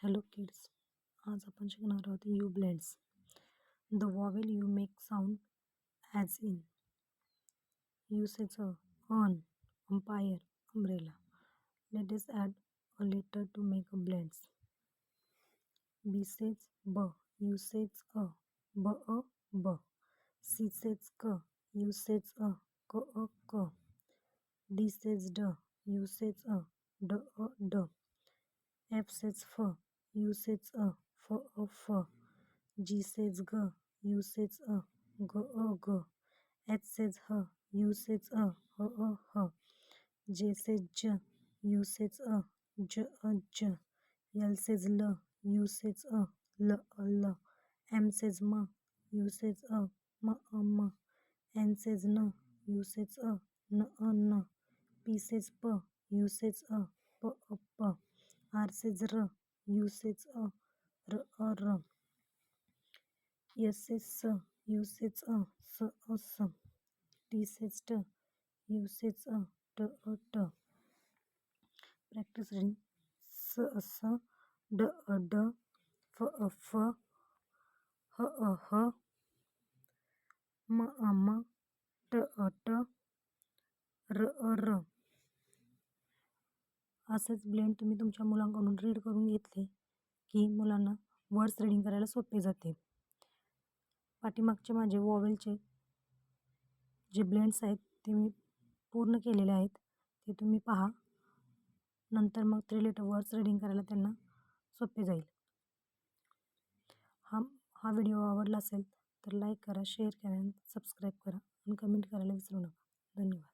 Hello kids, आज आपण शिकणार आहोत U blends. The vowel U make sound as in. U says अन, umpire, umbrella. Let us add a letter to make a blends. B says ब, U says अ, ब. C says क, U says अ, क. डी सेज ड, U says अ, ड. F says f, U says a, f. G says g, U says a, g. H says h, U says a, h. J says j, U says a, j. L says l, U says a, l. M says m, U says a, m. N says n, U says a, n. P says p, U says a, p. R says r, U says a, r. S says s, U says a, s. T says t, U says a, t. Practice reading. S, d, f, h, m, t, r. असेच blend तुम्ही तुमच्या मुलांकडून read करून घेतले की मुलांना words reading करायला सोपे जाते. पाठीमागचे माझे वॉवेलचे जे ब्लेंड्स आहेत ते मी पूर्ण केलेले आहेत, ते तुम्ही पहा. नंतर मग 3 लेटर वर्ड्स रीडिंग करायला त्यांना सोपे जाईल. हा व्हिडिओ आवडला असेल तर लाईक करा, शेअर करा, सबस्क्राईब करा आणि कमेंट करायला विसरू नका. धन्यवाद.